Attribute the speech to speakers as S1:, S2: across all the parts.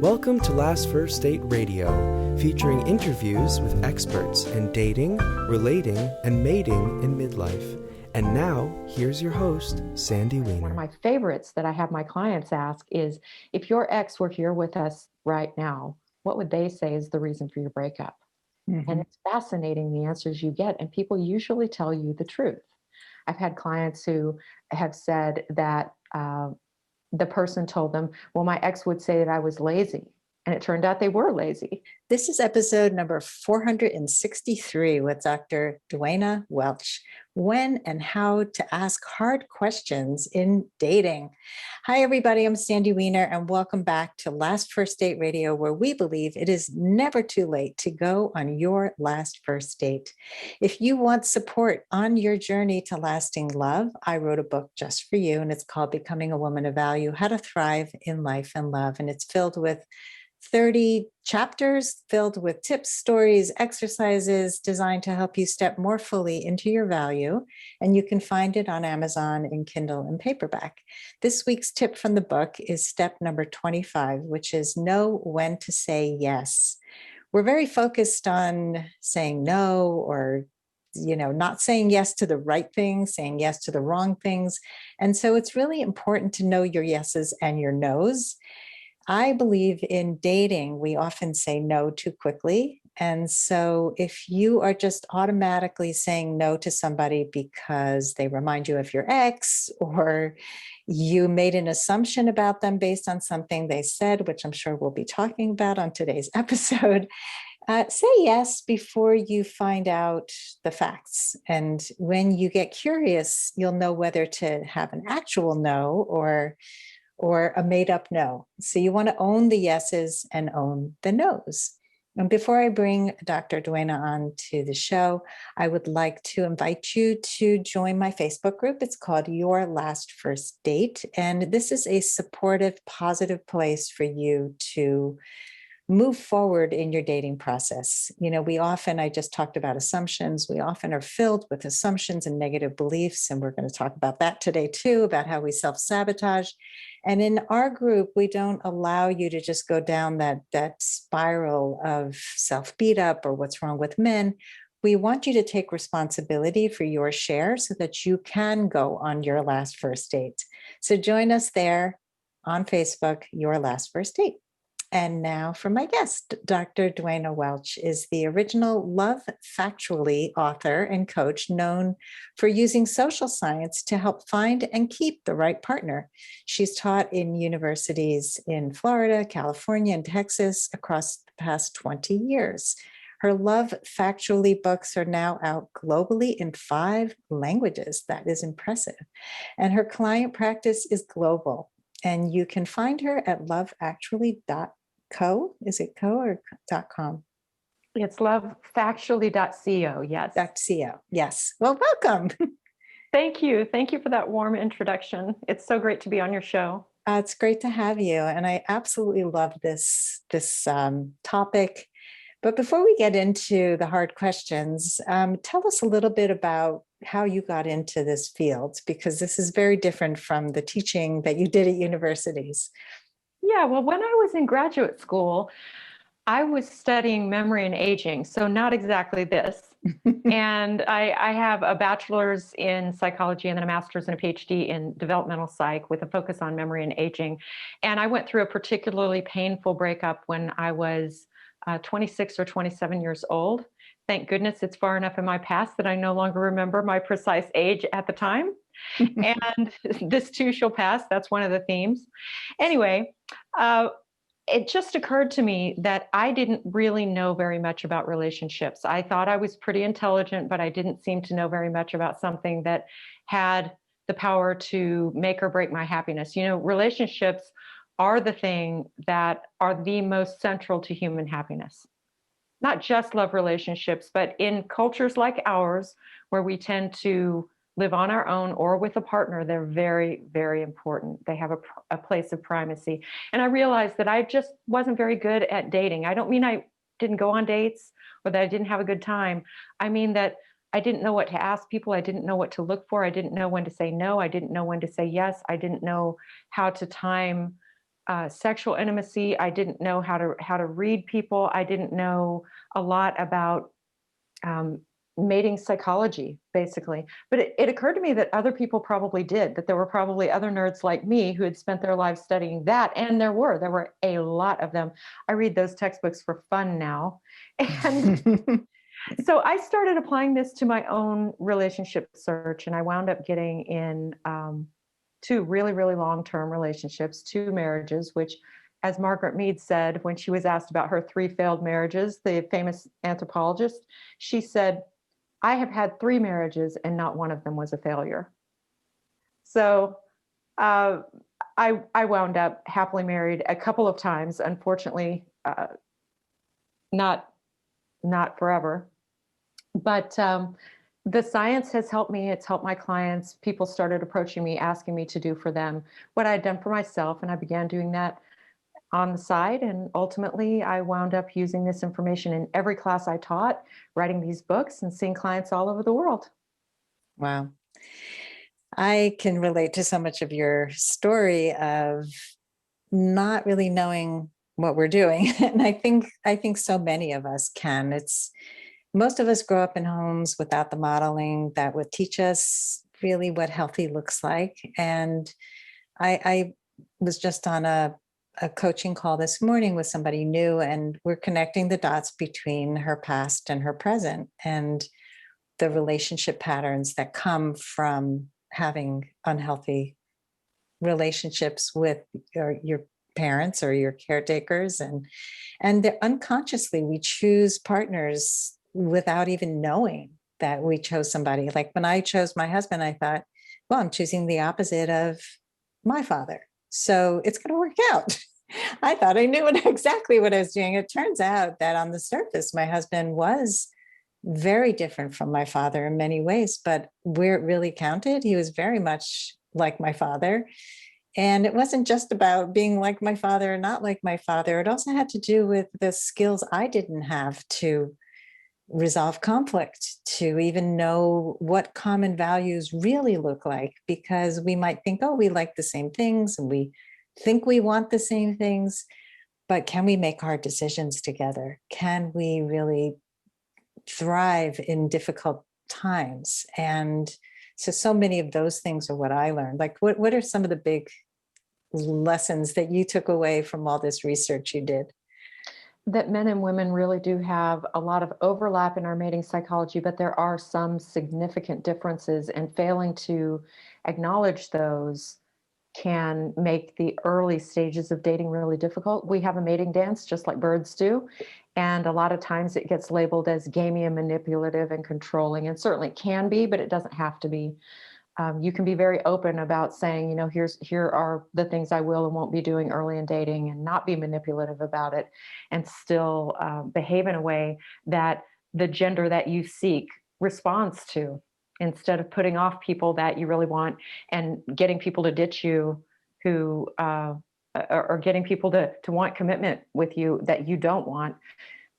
S1: Welcome to Last First Date Radio, featuring interviews with experts in dating, relating, and mating in midlife. And now, here's your host, Sandy Weiner.
S2: One of my favorites that I have my clients ask is, if your ex were here with us right now, what would they say is the reason for your breakup? Mm-hmm. And it's fascinating the answers you get, and people usually tell you the truth. I've had clients who have said that the person told them, well, my ex would say that I was lazy. And it turned out they were lazy.
S3: This is episode number 463 with Dr. Duana Welch. When and how to ask hard questions in dating. Hi, everybody. I'm Sandy Weiner, and welcome back to Last First Date Radio, where we believe it is never too late to go on your last first date. If you want support on your journey to lasting love, I wrote a book just for you, and it's called Becoming a Woman of Value: How to Thrive in Life and Love. And it's filled with 30 chapters filled with tips, stories, exercises designed to help you step more fully into your value. And you can find it on Amazon in Kindle and paperback. This week's tip from the book is step number 25, which is know when to say yes. We're very focused on saying no, or not saying yes to the right things, saying yes to the wrong things. And so it's really important to know your yeses and your nos. I believe in dating, we often say no too quickly. And so if you are just automatically saying no to somebody because they remind you of your ex, or you made an assumption about them based on something they said, which I'm sure we'll be talking about on today's episode, say yes before you find out the facts. And when you get curious, you'll know whether to have an actual no or a made-up no. So you want to own the yeses and own the nos. And before I bring Dr. Duana on to the show, I would like to invite you to join my Facebook group. It's called Your Last First Date. And this is a supportive, positive place for you to move forward in your dating process. I just talked about assumptions. We often are filled with assumptions and negative beliefs. And we're going to talk about that today too, about how we self-sabotage. And in our group, we don't allow you to just go down that spiral of self-beat up or what's wrong with men. We want you to take responsibility for your share so that you can go on your last first date. So join us there on Facebook, Your Last First Date. And now for my guest. Dr. Duana Welch is the original Love Factually author and coach, known for using social science to help find and keep the right partner. She's taught in universities in Florida, California, and Texas across the past 20 years. Her Love Factually books are now out globally in 5 languages. That is impressive. And her client practice is global. And you can find her at loveactually.co. Is it co or .com?
S2: It's lovefactually.co, yes.
S3: .co, yes. Well, welcome.
S2: Thank you. Thank you for that warm introduction. It's so great to be on your show.
S3: It's great to have you. And I absolutely love this topic. But before we get into the hard questions, tell us a little bit about how you got into this field, because this is very different from the teaching that you did at universities.
S2: Yeah, well, when I was in graduate school, I was studying memory and aging, so not exactly this. And I have a bachelor's in psychology and then a master's and a PhD in developmental psych with a focus on memory and aging. And I went through a particularly painful breakup when I was 26 or 27 years old. Thank goodness it's far enough in my past that I no longer remember my precise age at the time. And this too shall pass. That's one of the themes. Anyway, it just occurred to me that I didn't really know very much about relationships. I thought I was pretty intelligent, but I didn't seem to know very much about something that had the power to make or break my happiness. Relationships are the thing that are the most central to human happiness. Not just love relationships, but in cultures like ours, where we tend to live on our own or with a partner, they're very, very important. They have a place of primacy. And I realized that I just wasn't very good at dating. I don't mean I didn't go on dates or that I didn't have a good time. I mean that I didn't know what to ask people. I didn't know what to look for. I didn't know when to say no. I didn't know when to say yes. I didn't know how to time sexual intimacy. I didn't know how to read people. I didn't know a lot about mating psychology, basically. But it occurred to me that other people probably did, that there were probably other nerds like me who had spent their lives studying that. And there were a lot of them. I read those textbooks for fun now. And so I started applying this to my own relationship search, and I wound up getting in two really, really long-term relationships, two marriages, which, as Margaret Mead said when she was asked about her three failed marriages, the famous anthropologist, she said, I have had three marriages and not one of them was a failure. So I wound up happily married a couple of times, unfortunately, not forever. But the science has helped me. It's helped my clients. People started approaching me, asking me to do for them what I had done for myself. And I began doing that on the side. And ultimately, I wound up using this information in every class I taught, writing these books and seeing clients all over the world.
S3: Wow. I can relate to so much of your story of not really knowing what we're doing. And I think so many of us can. Most of us grow up in homes without the modeling that would teach us really what healthy looks like. And I was just on a coaching call this morning with somebody new, and we're connecting the dots between her past and her present and the relationship patterns that come from having unhealthy relationships with your parents or your caretakers. And unconsciously, we choose partners without even knowing that we chose somebody. Like when I chose my husband, I thought, well, I'm choosing the opposite of my father, so it's going to work out. I thought I knew exactly what I was doing. It turns out that on the surface, my husband was very different from my father in many ways, but where it really counted, he was very much like my father. And it wasn't just about being like my father or not like my father. It also had to do with the skills I didn't have to resolve conflict, to even know what common values really look like, because we might think, oh, we like the same things and we think we want the same things, but can we make hard decisions together? Can we really thrive in difficult times? And so many of those things are what I learned. Like, what are some of the big lessons that you took away from all this research you did?
S2: That men and women really do have a lot of overlap in our mating psychology, but there are some significant differences, and failing to acknowledge those can make the early stages of dating really difficult. We have a mating dance just like birds do, and a lot of times it gets labeled as gamey and manipulative and controlling, and certainly it can be, but it doesn't have to be. You can be very open about saying, here are the things I will and won't be doing early in dating, and not be manipulative about it, and still behave in a way that the gender that you seek responds to, instead of putting off people that you really want and getting people to ditch you who or getting people to want commitment with you that you don't want,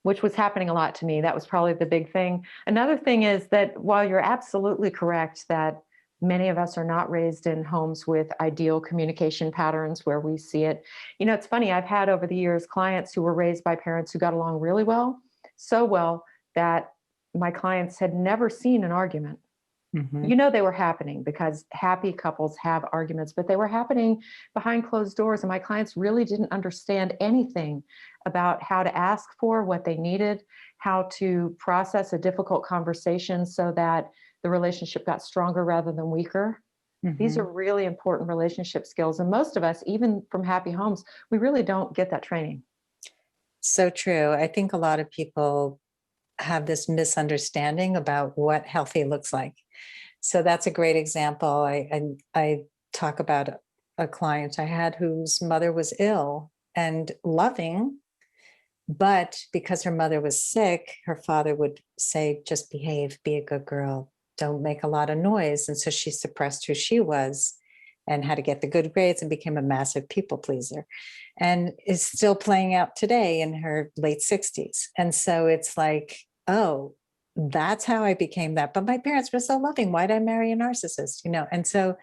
S2: which was happening a lot to me. That was probably the big thing. Another thing is that while you're absolutely correct that many of us are not raised in homes with ideal communication patterns where we see it. It's funny, I've had over the years clients who were raised by parents who got along really well, so well that my clients had never seen an argument.
S3: Mm-hmm.
S2: They were happening because happy couples have arguments, but they were happening behind closed doors. And my clients really didn't understand anything about how to ask for what they needed, how to process a difficult conversation so that the relationship got stronger rather than weaker.
S3: Mm-hmm.
S2: These are really important relationship skills. And most of us, even from happy homes, we really don't get that training.
S3: So true. I think a lot of people have this misunderstanding about what healthy looks like. So that's a great example. I talk about a client I had whose mother was ill and loving, but because her mother was sick, her father would say, just behave, be a good girl, don't make a lot of noise. And so she suppressed who she was and had to get the good grades and became a massive people pleaser, and is still playing out today in her late 60s. And so it's like, oh, that's how I became that. But my parents were so loving. Why'd I marry a narcissist? And so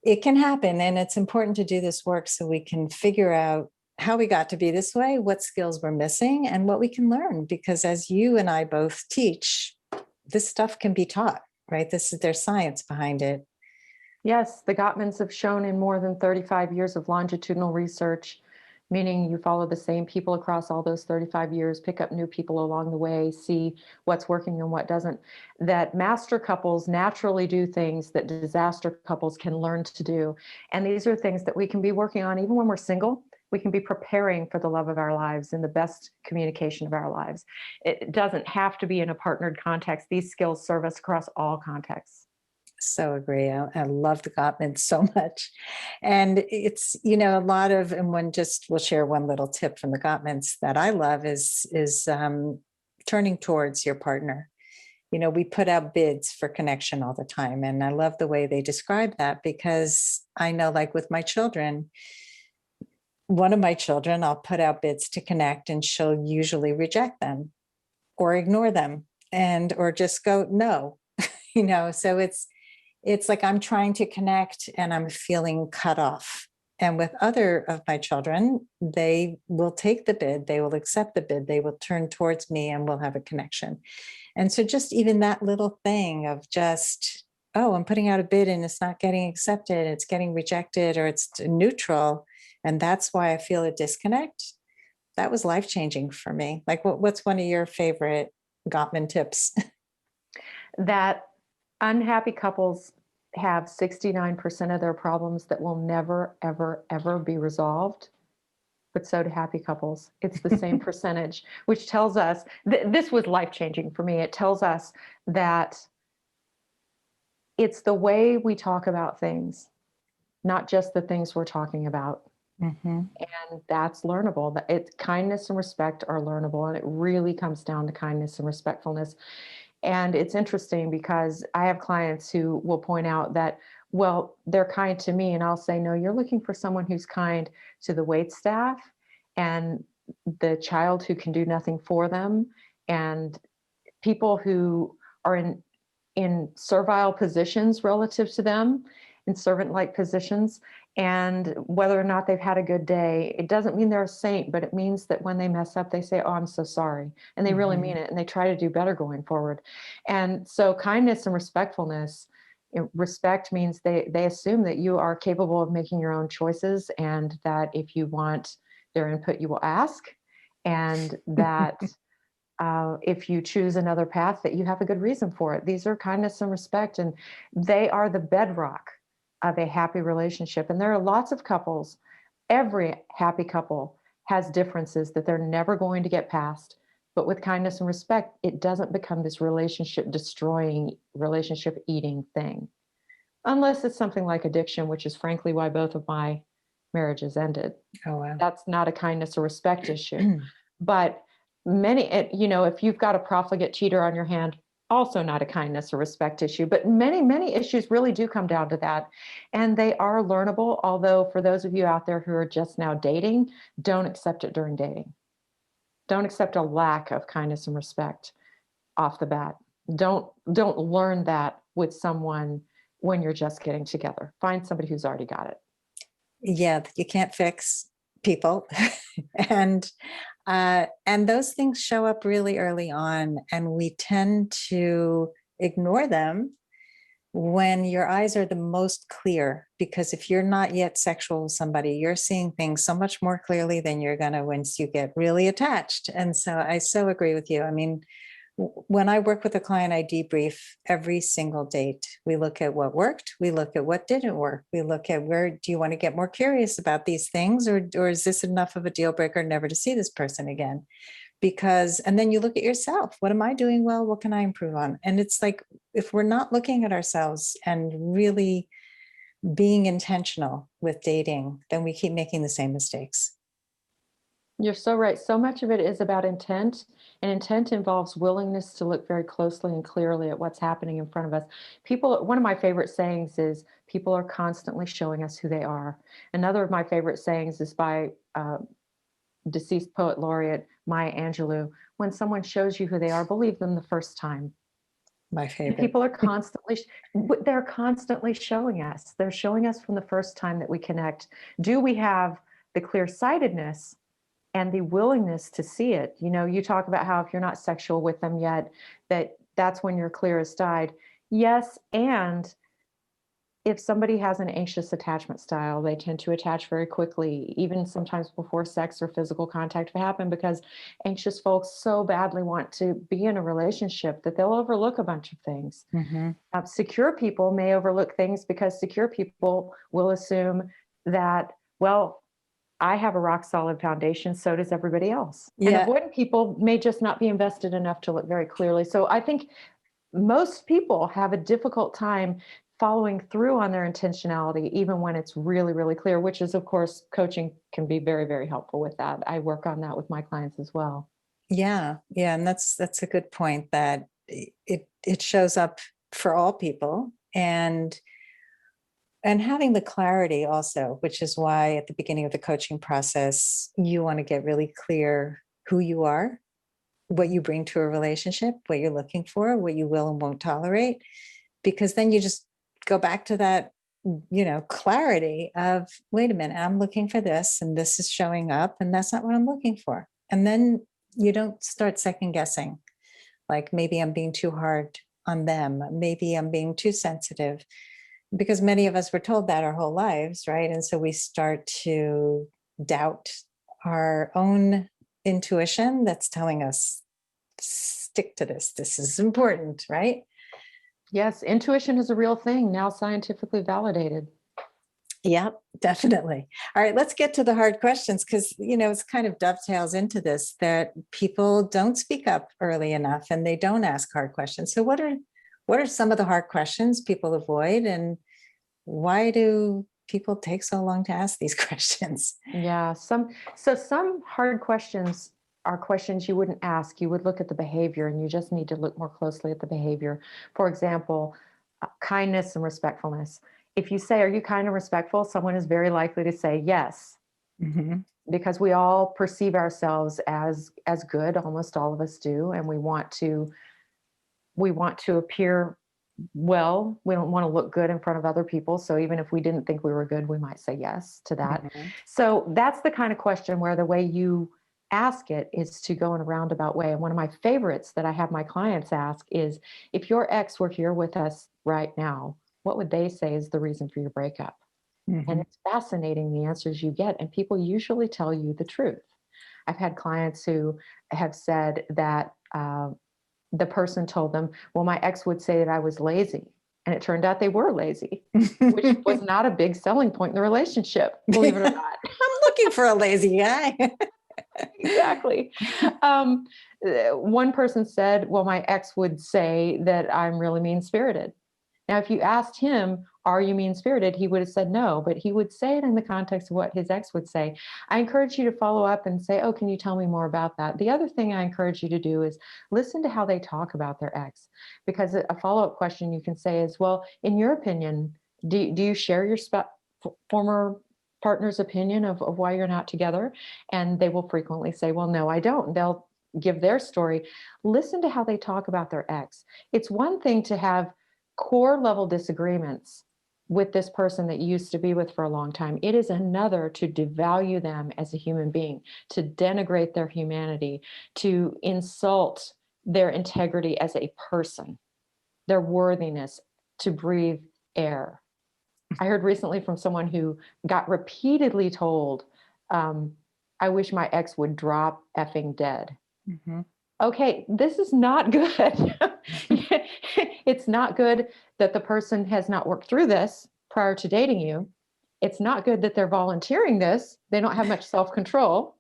S3: It can happen. And it's important to do this work so we can figure out how we got to be this way, what skills we're missing, and what we can learn. Because as you and I both teach, this stuff can be taught, right? There's science behind it.
S2: Yes, the Gottmans have shown in more than 35 years of longitudinal research, meaning you follow the same people across all those 35 years, pick up new people along the way, see what's working and what doesn't, that master couples naturally do things that disaster couples can learn to do. And these are things that we can be working on even when we're single. We can be preparing for the love of our lives in the best communication of our lives. It doesn't have to be in a partnered context. These skills serve us across all contexts.
S3: So agree. I love the Gottman so much. And it's, a lot of, and we'll share one little tip from the Gottmans that I love is turning towards your partner. We put out bids for connection all the time. And I love the way they describe that, because I know, like with my children, one of my children, I'll put out bids to connect and she'll usually reject them or ignore them or just go, no, so it's like I'm trying to connect and I'm feeling cut off. And with other of my children, they will take the bid, they will accept the bid, they will turn towards me and we'll have a connection. And so just even that little thing of just, oh, I'm putting out a bid and it's not getting accepted, it's getting rejected, or it's neutral. And that's why I feel a disconnect. That was life-changing for me. Like what's one of your favorite Gottman tips?
S2: That unhappy couples have 69% of their problems that will never, ever, ever be resolved. But so do happy couples. It's the same percentage, which tells us this was life-changing for me. It tells us that it's the way we talk about things, not just the things we're talking about.
S3: Mm-hmm.
S2: And that's learnable. Kindness and respect are learnable. And it really comes down to kindness and respectfulness. And it's interesting because I have clients who will point out that, well, they're kind to me. And I'll say, no, you're looking for someone who's kind to the wait staff and the child who can do nothing for them, and people who are in servile positions relative to them, in servant-like positions. And whether or not they've had a good day, it doesn't mean they're a saint, but it means that when they mess up, they say, oh, I'm so sorry. And they really mean it. And they try to do better going forward. And so kindness and respectfulness, respect means they assume that you are capable of making your own choices, and that if you want their input, you will ask. And that if you choose another path, that you have a good reason for it. These are kindness and respect, and they are the bedrock of a happy relationship. And there are lots of couples, every happy couple has differences that they're never going to get past. But with kindness and respect, it doesn't become this relationship destroying, relationship eating thing. Unless it's something like addiction, which is frankly why both of my marriages ended.
S3: Oh, wow.
S2: That's not a kindness or respect issue. But if you've got a profligate cheater on your hand, also not a kindness or respect issue. But many issues really do come down to that. And they are learnable. Although for those of you out there who are just now dating, don't accept it during dating. Don't accept a lack of kindness and respect off the bat. Don't learn that with someone when you're just getting together. Find somebody who's already got it.
S3: Yeah, you can't fix people. and those things show up really early on, and we tend to ignore them when your eyes are the most clear, because if you're not yet sexual with somebody, you're seeing things so much more clearly than you're going to once you get really attached. And so I so agree with you. I mean, when I work with a client, I debrief every single date. We look at what worked. We look at what didn't work. We look at where do you want to get more curious about these things, or is this enough of a deal breaker never to see this person again? And then you look at yourself. What am I doing well? What can I improve on? And it's like, if we're not looking at ourselves and really being intentional with dating, then we keep making the same mistakes.
S2: You're so right. So much of it is about intent, and intent involves willingness to look very closely and clearly at what's happening in front of us. One of my favorite sayings is, people are constantly showing us who they are. Another of my favorite sayings is by deceased poet laureate Maya Angelou: when someone shows you who they are, believe them the first time.
S3: My favorite.
S2: People are they're constantly showing us. They're showing us from the first time that we connect. Do we have the clear-sightedness and the willingness to see it? You know, you talk about how if you're not sexual with them yet, that's when you're clearest-eyed. Yes, and if somebody has an anxious attachment style, they tend to attach very quickly, even sometimes before sex or physical contact happen, because anxious folks so badly want to be in a relationship that they'll overlook a bunch of things.
S3: Mm-hmm.
S2: Secure people may overlook things because secure people will assume that, well, I have a rock solid foundation, so does everybody else.
S3: Yeah.
S2: And avoidant people may just not be invested enough to look very clearly. So I think most people have a difficult time following through on their intentionality, even when it's really, really clear, which is, of course, coaching can be very, very helpful with that. I work on that with my clients as well.
S3: Yeah. Yeah. And that's a good point, that it shows up for all people, and having the clarity also, which is why at the beginning of the coaching process, you want to get really clear who you are, what you bring to a relationship, what you're looking for, what you will and won't tolerate, because then you just go back to that, clarity of, wait a minute, I'm looking for this and this is showing up and that's not what I'm looking for. And then you don't start second guessing, like maybe I'm being too hard on them, maybe I'm being too sensitive, because many of us were told that our whole lives, right? And so we start to doubt our own intuition that's telling us, stick to this. This is important, right?
S2: Yes, intuition is a real thing, now scientifically validated.
S3: Yeah, definitely. All right, let's get to the hard questions, because, it's kind of dovetails into this, that people don't speak up early enough and they don't ask hard questions. So what are some of the hard questions people avoid, and why do people take so long to ask these questions?
S2: Yeah, some hard questions are questions you wouldn't ask. You would look at the behavior, and you just need to look more closely at the behavior. For example, kindness and respectfulness. If you say, "Are you kind and respectful?" someone is very likely to say yes,
S3: Mm-hmm.
S2: because we all perceive ourselves as good. Almost all of us do, and we want to appear well. We don't want to look good in front of other people. So even if we didn't think we were good, we might say yes to that.
S3: Mm-hmm.
S2: So that's the kind of question where the way you ask it is to go in a roundabout way. And one of my favorites that I have my clients ask is, if your ex were here with us right now, what would they say is the reason for your breakup?
S3: Mm-hmm.
S2: And it's fascinating the answers you get. And people usually tell you the truth. I've had clients who have said that the person told them, well, my ex would say that I was lazy. And it turned out they were lazy, which was not a big selling point in the relationship, believe it or not.
S3: I'm looking for a lazy guy.
S2: Exactly. One person said, well, my ex would say that I'm really mean-spirited. Now, if you asked him, are you mean-spirited? He would have said no, but he would say it in the context of what his ex would say. I encourage you to follow up and say, oh, can you tell me more about that? The other thing I encourage you to do is listen to how they talk about their ex, because a follow-up question you can say is, well, in your opinion, do you share your former partner's opinion of why you're not together? And they will frequently say, well, no, I don't. They'll give their story. Listen to how they talk about their ex. It's one thing to have core level disagreements with this person that you used to be with for a long time. It is another to devalue them as a human being, to denigrate their humanity, to insult their integrity as a person, their worthiness to breathe air. I heard recently from someone who got repeatedly told, I wish my ex would drop effing dead.
S3: Mm-hmm.
S2: Okay, this is not good. It's not good that the person has not worked through this prior to dating you. It's not good that they're volunteering this. They don't have much self-control.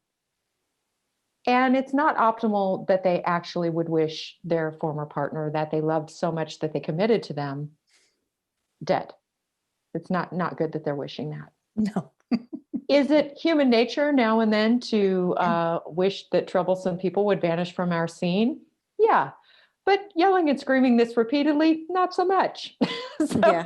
S2: And it's not optimal that they actually would wish their former partner that they loved so much that they committed to them dead. It's not good that they're wishing that.
S3: No.
S2: Is it human nature now and then to wish that troublesome people would vanish from our scene? Yeah. But yelling and screaming this repeatedly, not so much.
S3: Yeah.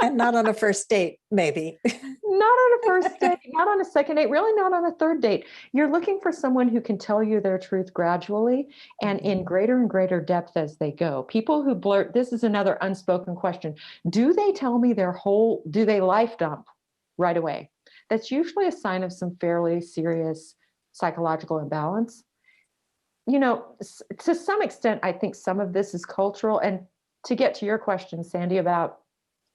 S3: And not on a first date, maybe.
S2: Not on a first date, not on a second date, really not on a third date. You're looking for someone who can tell you their truth gradually and in greater and greater depth as they go. People who blurt, this is another unspoken question. Do they tell me do they life dump right away? That's usually a sign of some fairly serious psychological imbalance. To some extent, I think some of this is cultural. And to get to your question, Sandy, about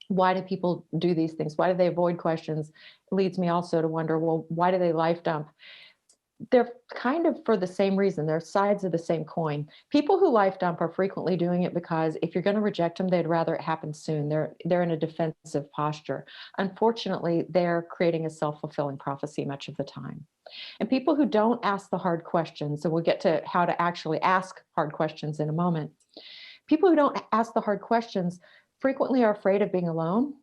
S2: why do people do these things? Why do they avoid questions? It leads me also to wonder, well, why do they life dump? They're kind of for the same reason. They're sides of the same coin. People who life dump are frequently doing it because if you're going to reject them, they'd rather it happen soon. They're in a defensive posture. Unfortunately, they're creating a self-fulfilling prophecy much of the time. And people who don't ask the hard questions, and we'll get to how to actually ask hard questions in a moment. People who don't ask the hard questions frequently are afraid of being alone,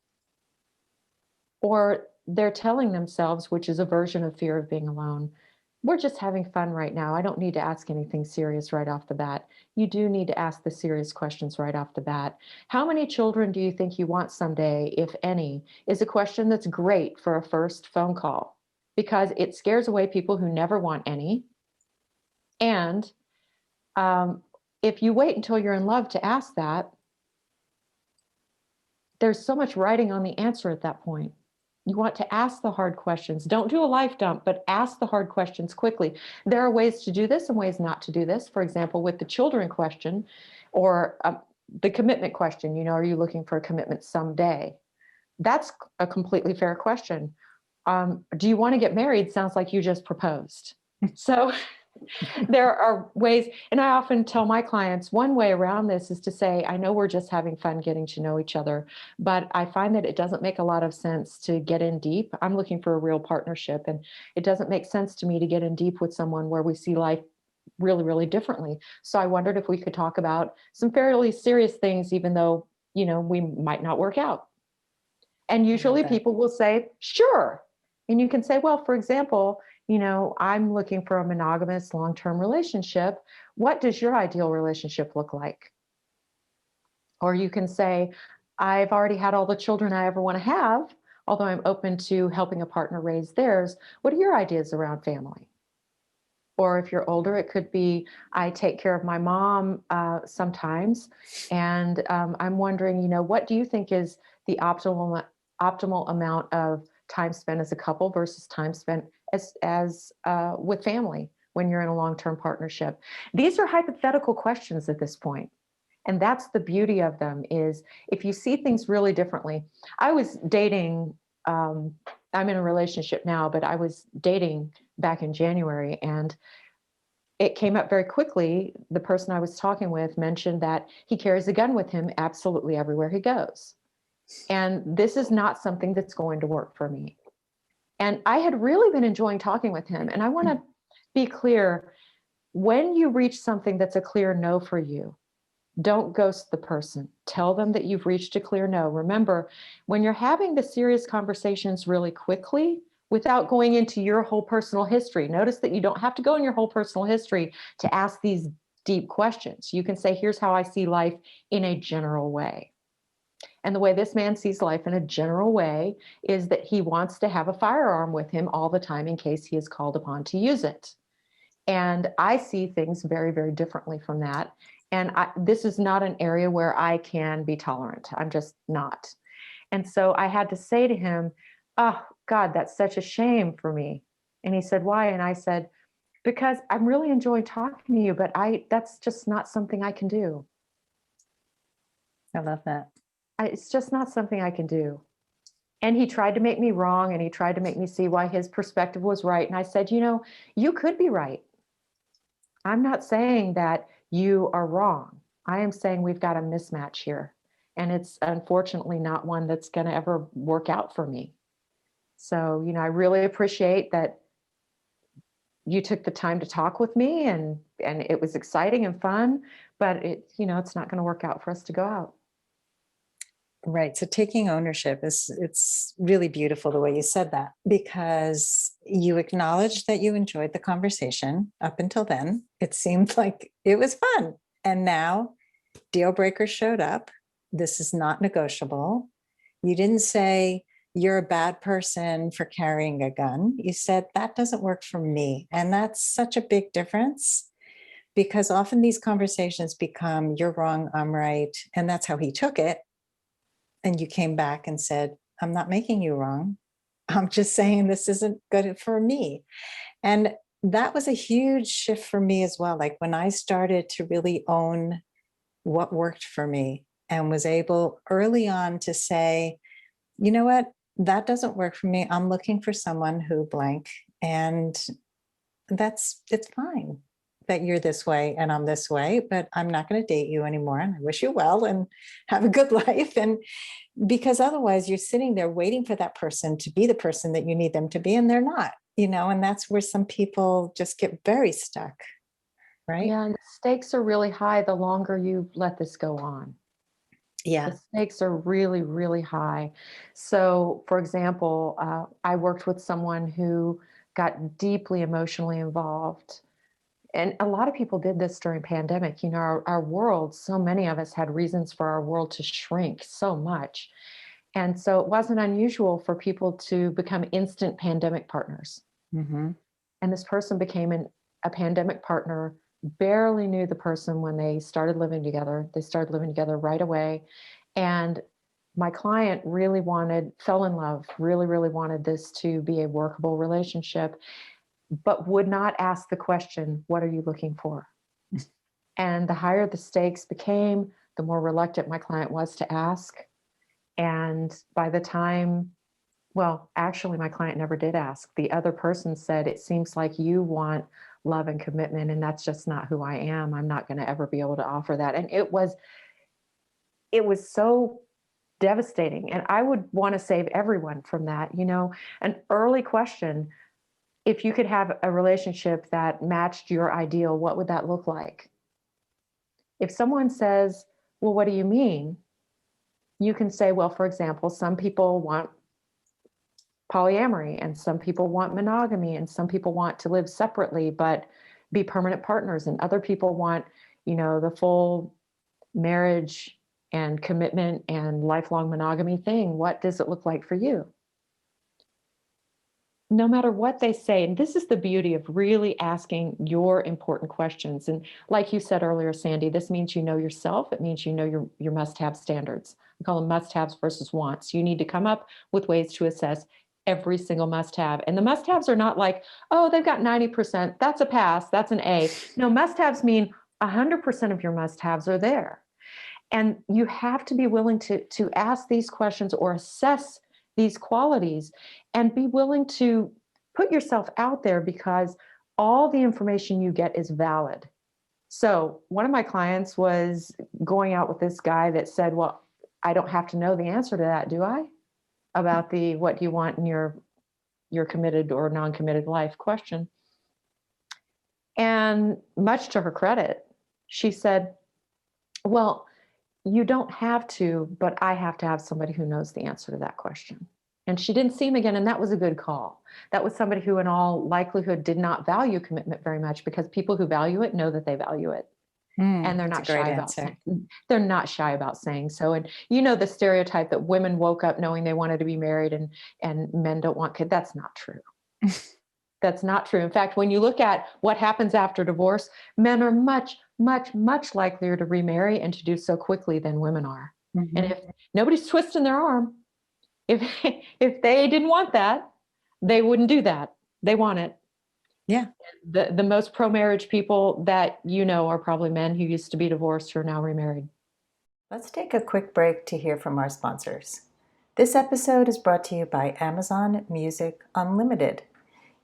S2: or they're telling themselves, which is a version of fear of being alone, we're just having fun right now. I don't need to ask anything serious right off the bat. You do need to ask the serious questions right off the bat. How many children do you think you want someday, if any, is a question that's great for a first phone call because it scares away people who never want any. And if you wait until you're in love to ask that, there's so much writing on the answer at that point. You want to ask the hard questions. Don't do a life dump, but ask the hard questions quickly. There are ways to do this and ways not to do this. For example, with the children question or the commitment question, are you looking for a commitment someday? That's a completely fair question. Do you want to get married? Sounds like you just proposed. So there are ways, and I often tell my clients one way around this is to say, I know we're just having fun getting to know each other, but I find that it doesn't make a lot of sense to get in deep. I'm looking for a real partnership, and it doesn't make sense to me to get in deep with someone where we see life really, really differently. So I wondered if we could talk about some fairly serious things, even though, we might not work out. And usually people will say, sure. And you can say, well, for example, I'm looking for a monogamous long-term relationship. What does your ideal relationship look like? Or you can say, I've already had all the children I ever want to have, although I'm open to helping a partner raise theirs. What are your ideas around family? Or if you're older, it could be, I take care of my mom sometimes. And I'm wondering, what do you think is the optimal amount of time spent as a couple versus time spent as with family when you're in a long-term partnership? These are hypothetical questions at this point. And that's the beauty of them, is if you see things really differently. I was dating, I'm in a relationship now, but I was dating back in January, and it came up very quickly. The person I was talking with mentioned that he carries a gun with him absolutely everywhere he goes. And this is not something that's going to work for me. And I had really been enjoying talking with him. And I want to be clear, when you reach something that's a clear no for you, don't ghost the person. Tell them that you've reached a clear no. Remember, when you're having the serious conversations really quickly, without going into your whole personal history, notice that you don't have to go in your whole personal history to ask these deep questions. You can say, here's how I see life in a general way. And the way this man sees life in a general way is that he wants to have a firearm with him all the time in case he is called upon to use it. And I see things very, very differently from that. And this is not an area where I can be tolerant. I'm just not. And so I had to say to him, oh, God, that's such a shame for me. And he said, why? And I said, because I'm really enjoying talking to you, but that's just not something I can do.
S3: I love that.
S2: It's just not something I can do. And he tried to make me wrong, and he tried to make me see why his perspective was right. And I said, you could be right. I'm not saying that you are wrong. I am saying we've got a mismatch here. And it's unfortunately not one that's going to ever work out for me. So, I really appreciate that you took the time to talk with me, and it was exciting and fun, but it's not going to work out for us to go out.
S3: Right. So taking ownership it's really beautiful the way you said that, because you acknowledged that you enjoyed the conversation up until then. It seemed like it was fun. And now deal breakers showed up. This is not negotiable. You didn't say, you're a bad person for carrying a gun. You said, that doesn't work for me. And that's such a big difference, because often these conversations become, you're wrong, I'm right. And that's how he took it. And you came back and said, I'm not making you wrong. I'm just saying this isn't good for me. And that was a huge shift for me as well. Like when I started to really own what worked for me and was able early on to say, you know what, that doesn't work for me. I'm looking for someone who blank. And it's fine that you're this way and I'm this way, but I'm not going to date you anymore. And I wish you well and have a good life. And because otherwise you're sitting there waiting for that person to be the person that you need them to be, and they're not, and that's where some people just get very stuck, right?
S2: Yeah, and the stakes are really high the longer you let this go on.
S3: Yeah.
S2: The stakes are really, really high. So, for example, I worked with someone who got deeply emotionally involved. And a lot of people did this during pandemic. Our world, so many of us had reasons for our world to shrink so much. And so it wasn't unusual for people to become instant pandemic partners.
S3: Mm-hmm.
S2: And this person became a pandemic partner, barely knew the person when they started living together. They started living together right away. And my client fell in love, really, really wanted this to be a workable relationship, but would not ask the question, what are you looking for? And the higher the stakes became, the more reluctant my client was to ask. And by the time, well, actually, my client never did ask. The other person said, it seems like you want love and commitment, and that's just not who I am. I'm not going to ever be able to offer that. And it was so devastating. And I would want to save everyone from that. An early question, if you could have a relationship that matched your ideal, what would that look like? If someone says, well, what do you mean? You can say, well, for example, some people want polyamory and some people want monogamy and some people want to live separately but be permanent partners, and other people want, the full marriage and commitment and lifelong monogamy thing. What does it look like for you? No matter what they say, and this is the beauty of really asking your important questions. And like you said earlier, Sandy, this means you know yourself. It means you know your must-have standards. I call them must-haves versus wants. You need to come up with ways to assess every single must-have. And the must-haves are not like, oh, they've got 90%. That's a pass. That's an A. No, must-haves mean 100% of your must-haves are there. And you have to be willing to ask these questions or assess these qualities and be willing to put yourself out there, because all the information you get is valid. So one of my clients was going out with this guy that said, well, I don't have to know the answer to that, do I? About what you want in your committed or non-committed life question. And much to her credit, she said, well, you don't have to, but I have to have somebody who knows the answer to that question. And she didn't see him again, and that was a good call. That was somebody who in all likelihood did not value commitment very much, because people who value it know that they value it. And they're not shy about saying, they're not shy about saying so. And the stereotype that women woke up knowing they wanted to be married and men don't want kids, that's not true. That's not true. In fact, when you look at what happens after divorce, men are much, much, much likelier to remarry and to do so quickly than women are. Mm-hmm. And if nobody's twisting their arm, if they didn't want that, they wouldn't do that. They want it.
S3: Yeah.
S2: The most pro-marriage people that are probably men who used to be divorced who are now remarried.
S3: Let's take a quick break to hear from our sponsors. This episode is brought to you by Amazon Music Unlimited.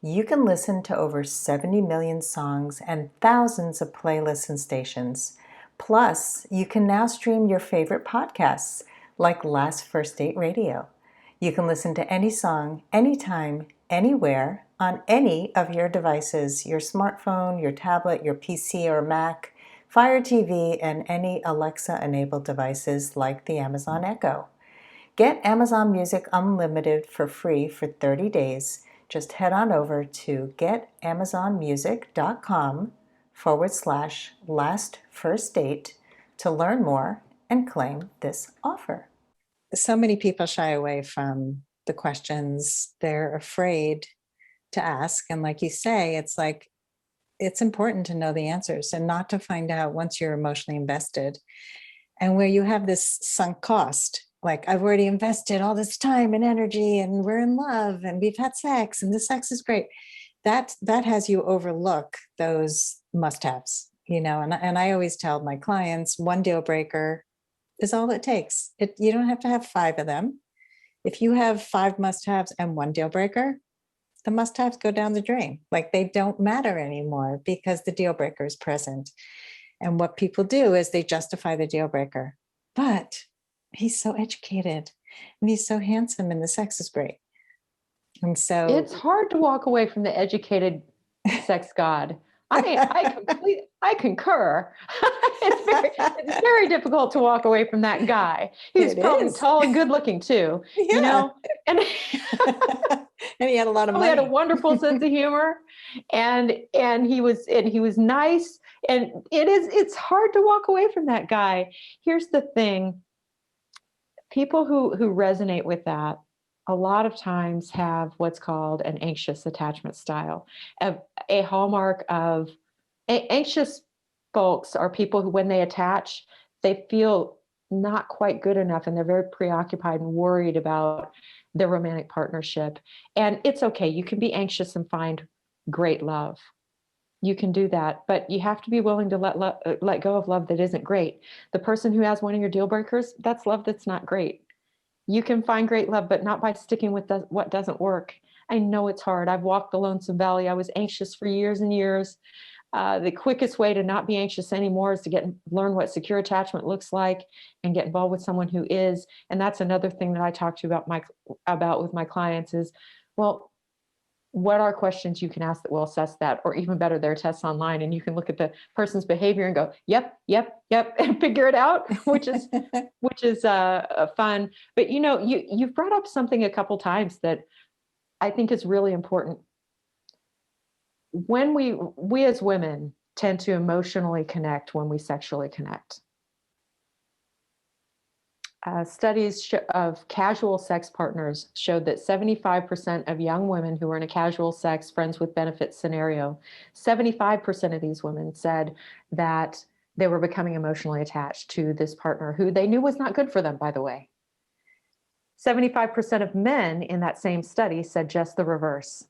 S3: You can listen to over 70 million songs and thousands of playlists and stations. Plus, you can now stream your favorite podcasts like Last First Date Radio. You can listen to any song, anytime, anywhere, on any of your devices, your smartphone, your tablet, your PC or Mac, Fire TV, and any Alexa-enabled devices like the Amazon Echo. Get Amazon Music Unlimited for free for 30 days. Just head on over to getamazonmusic.com/lastfirstdate to learn more and claim this offer. so many people shy away from the questions. They're afraid to ask. And like you say, it's like, it's important to know the answers and not to find out once you're emotionally invested. And where you have this sunk cost, like I've already invested all this time and energy and we're in love and we've had sex and the sex is great. That has you overlook those must-haves, and I always tell my clients, one deal breaker is all it takes. You don't have to have 5 of them. If you have 5 must-haves and 1 deal breaker, the must-haves go down the drain. Like they don't matter anymore because the deal breaker is present. And what people do is they justify the deal breaker. But he's so educated and he's so handsome and the sex is great. And so
S2: it's hard to walk away from the educated sex god. I concur. It's very difficult to walk away from that guy. He's probably tall and good looking too, and
S3: and he had a lot of money.
S2: He had a wonderful sense of humor, and he was nice. And it's hard to walk away from that guy. Here's the thing: people who resonate with that a lot of times have what's called an anxious attachment style. A hallmark of anxious folks are people who, when they attach, they feel not quite good enough and they're very preoccupied and worried about their romantic partnership. And it's okay. You can be anxious and find great love. You can do that, but you have to be willing to let go of love that isn't great. The person who has one of your deal breakers, that's love that's not great. You can find great love, but not by sticking with what doesn't work. I know it's hard. I've walked the lonesome valley. I was anxious for years and years. The quickest way to not be anxious anymore is to learn what secure attachment looks like and get involved with someone who is. And that's another thing that I talk to about with my clients is, well, what are questions you can ask that will assess that? Or even better, there are tests online and you can look at the person's behavior and go, yep, and figure it out, which is fun. But you've brought up something a couple times that I think is really important. When we as women tend to emotionally connect when we sexually connect. Studies of casual sex partners showed that 75% of young women who were in a casual sex friends with benefits scenario, 75% of these women said that they were becoming emotionally attached to this partner who they knew was not good for them, by the way. 75% of men in that same study said just the reverse.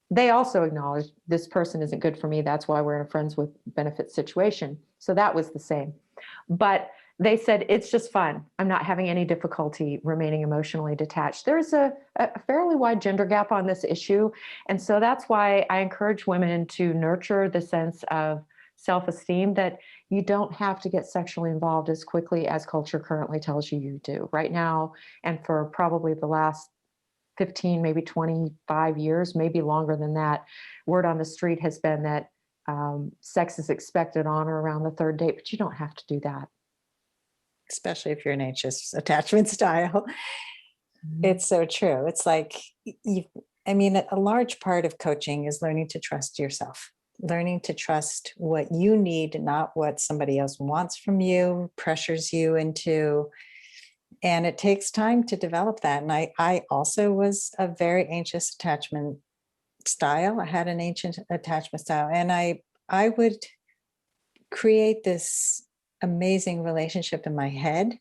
S2: They also acknowledged this person isn't good for me. That's why we're in a friends with benefits situation. So that was the same. But they said, it's just fun. I'm not having any difficulty remaining emotionally detached. There's a fairly wide gender gap on this issue. And so that's why I encourage women to nurture the sense of self-esteem that you don't have to get sexually involved as quickly as culture currently tells you do right now. And for probably the last 15, maybe 25 years, maybe longer than that, word on the street has been that sex is expected on or around the 3rd date, but you don't have to do that.
S3: Especially if you're an anxious attachment style. Mm-hmm. It's so true. It's like, a large part of coaching is learning to trust yourself, learning to trust what you need, not what somebody else wants from you, pressures you into. And it takes time to develop that. And I also was a very anxious attachment style. I had an anxious attachment style. And I would create this amazing relationship in my head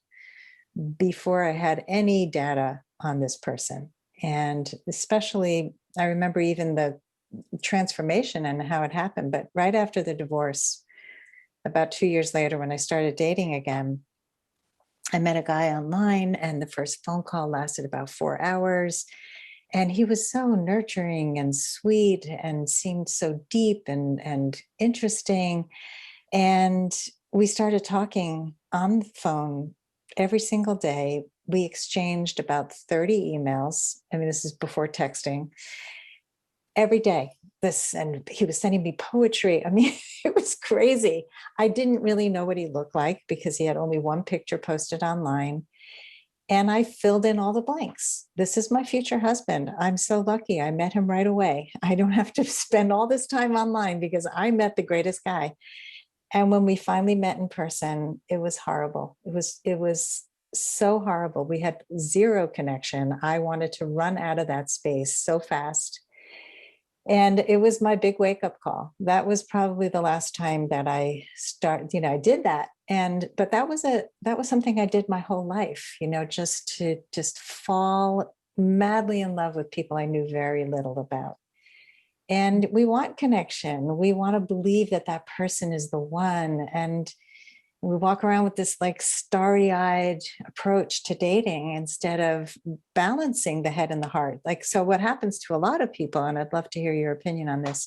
S3: before I had any data on this person. And especially, I remember even the transformation and how it happened. But right after the divorce, about 2 years later, when I started dating again, I met a guy online and the first phone call lasted about 4 hours. And he was so nurturing and sweet and seemed so deep and interesting. And we started talking on the phone every single day. We exchanged about 30 emails. This is before texting. Every day. And he was sending me poetry. It was crazy. I didn't really know what he looked like because he had only one picture posted online. And I filled in all the blanks. This is my future husband. I'm so lucky. I met him right away. I don't have to spend all this time online because I met the greatest guy. And when we finally met in person, it was horrible. It was so horrible. We had zero connection. I wanted to run out of that space so fast. And it was my big wake up call. That was probably the last time that I I did that. But that was something I did my whole life, just to fall madly in love with people I knew very little about. And we want connection. We want to believe that that person is the one. And we walk around with this like starry-eyed approach to dating instead of balancing the head and the heart. Like, so what happens to a lot of people, and I'd love to hear your opinion on this,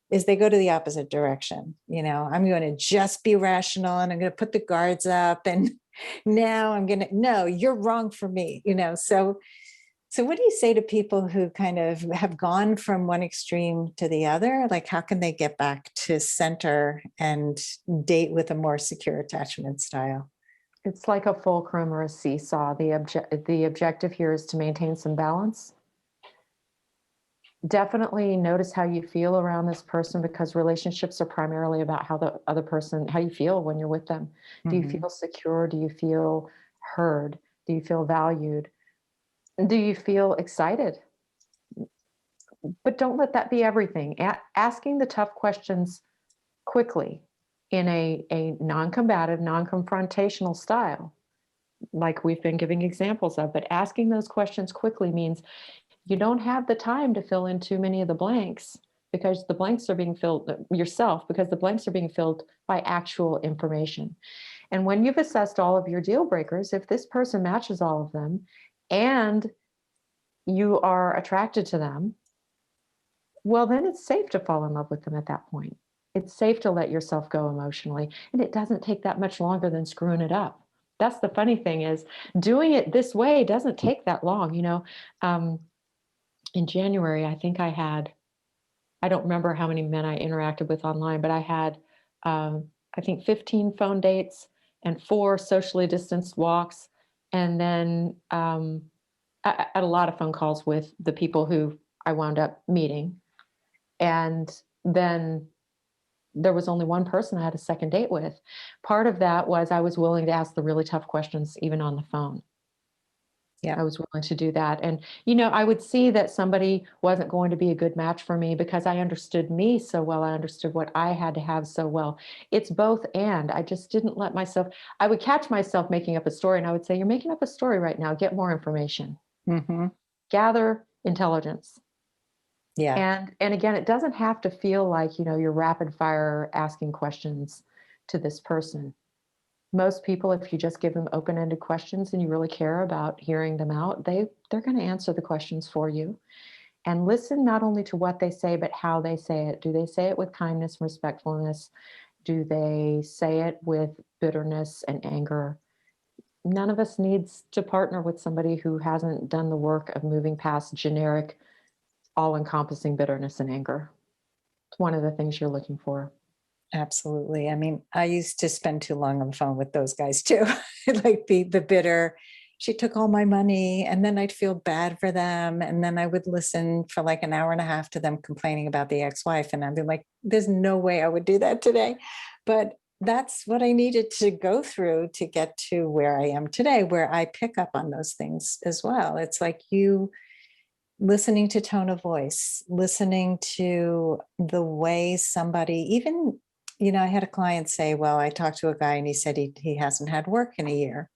S3: is they go to the opposite direction. I'm going to just be rational and I'm going to put the guards up. And now no, you're wrong for me, So what do you say to people who kind of have gone from one extreme to the other? Like, how can they get back to center and date with a more secure attachment style?
S2: It's like a fulcrum or a seesaw. The objective here is to maintain some balance. Definitely notice how you feel around this person, because relationships are primarily about how the other person, how you feel when you're with them. Do you feel secure? Do you feel heard? Do you feel valued? Do you feel excited? But don't let that be everything. Asking the tough questions quickly in a non-combative, non-confrontational style, like we've been giving examples of, but asking those questions quickly means you don't have the time to fill in too many of the blanks, because the blanks are being filled because the blanks are being filled by actual information. And when you've assessed all of your deal breakers, if this person matches all of them and you are attracted to them, well, then it's safe to fall in love with them at that point. It's safe to let yourself go emotionally. And it doesn't take that much longer than screwing it up. That's the funny thing, is doing it this way doesn't take that long. In January, I think I don't remember how many men I interacted with online, but I had, I think 15 phone dates and 4 socially distanced walks. And then I had a lot of phone calls with the people who I wound up meeting. And then there was only one person I had a second date with. Part of that was I was willing to ask the really tough questions, even on the phone.
S3: Yeah.
S2: I was willing to do that. And, I would see that somebody wasn't going to be a good match for me because I understood me so well. I understood what I had to have so well. It's both and. I just didn't let myself, I would catch myself making up a story, and I would say, you're making up a story right now. Get more information. Gather intelligence.
S3: Yeah.
S2: And again, it doesn't have to feel like, you're rapid fire asking questions to this person. Most people, if you just give them open-ended questions and you really care about hearing them out, they're going to answer the questions for you. And listen not only to what they say, but how they say it. Do they say it with kindness and respectfulness? Do they say it with bitterness and anger? None of us needs to partner with somebody who hasn't done the work of moving past generic, all-encompassing bitterness and anger. It's one of the things you're looking for.
S3: Absolutely. I mean, I used to spend too long on the phone with those guys too. Like the bitter, she took all my money, and then I'd feel bad for them. And then I would listen for like an hour and a half to them complaining about the ex-wife. And I'd be like, there's no way I would do that today. But that's what I needed to go through to get to where I am today, where I pick up on those things as well. It's like you listening to tone of voice, listening to the way somebody, even, I had a client say, well, I talked to a guy and he said he hasn't had work in a year.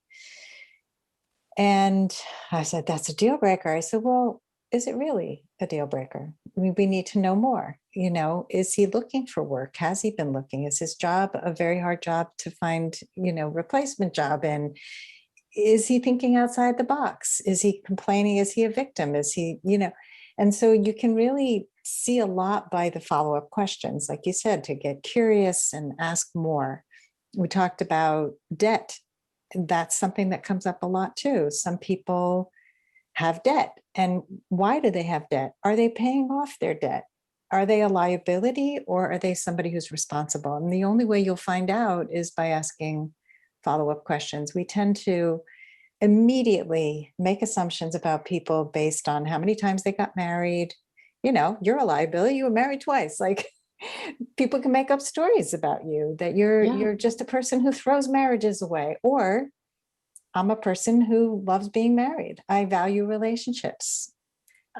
S3: And I said, that's a deal breaker. I said, well, is it really a deal breaker? I mean, we need to know more. Is he looking for work? Has he been looking? Is his job a very hard job to find, replacement job in? Is he thinking outside the box? Is he complaining? Is he a victim? Is he, and so you can really see a lot by the follow-up questions, like you said, to get curious and ask more. We talked about debt. That's something that comes up a lot too. Some people have debt. And why do they have debt? Are they paying off their debt? Are they a liability, or are they somebody who's responsible? And the only way you'll find out is by asking follow-up questions. We tend to immediately make assumptions about people based on how many times they got married. You're a liability. You were married twice. Like, people can make up stories about you that you're just a person who throws marriages away. Or I'm a person who loves being married. I value relationships.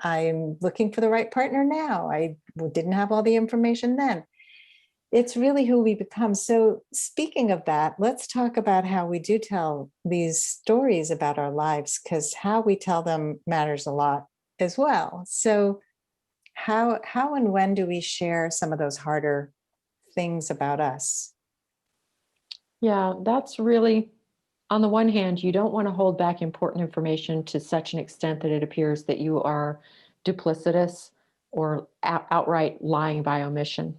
S3: I'm looking for the right partner now. I didn't have all the information then. It's really who we become. So speaking of that, let's talk about how we do tell these stories about our lives, because how we tell them matters a lot as well. So how and when do we share some of those harder things about us?
S2: Yeah, that's really, on the one hand, you don't want to hold back important information to such an extent that it appears that you are duplicitous or outright lying by omission.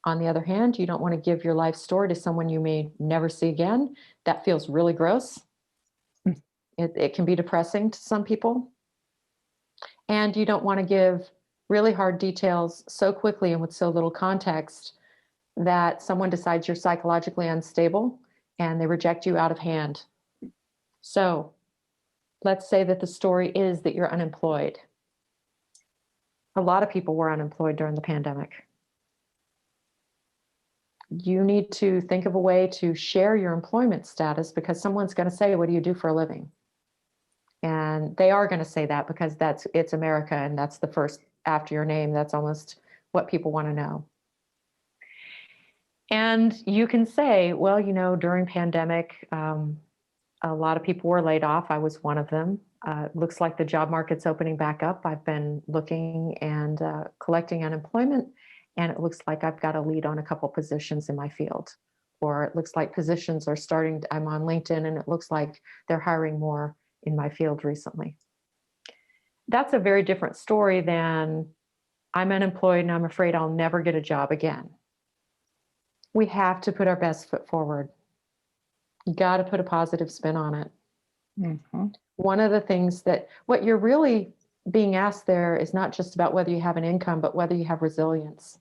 S2: On the other hand, you don't want to give your life story to someone you may never see again. That feels really gross. It can be depressing to some people. And you don't want to give really hard details so quickly and with so little context that someone decides you're psychologically unstable and they reject you out of hand. So let's say that the story is that you're unemployed. A lot of people were unemployed during the pandemic. You need to think of a way to share your employment status, because someone's going to say, what do you do for a living? And they are going to say that because it's America, and that's the first after your name. That's almost what people want to know. And you can say, well, during pandemic, a lot of people were laid off. I was one of them. Looks like the job market's opening back up. I've been looking and collecting unemployment, and it looks like I've got a lead on a couple positions in my field. Or it looks like positions are starting. I'm on LinkedIn, and it looks like they're hiring more in my field recently. That's a very different story than I'm unemployed and I'm afraid I'll never get a job again. We have to put our best foot forward. You got to put a positive spin on it.
S3: Mm-hmm.
S2: One of the things that what you're really being asked there is not just about whether you have an income, but whether you have resilience.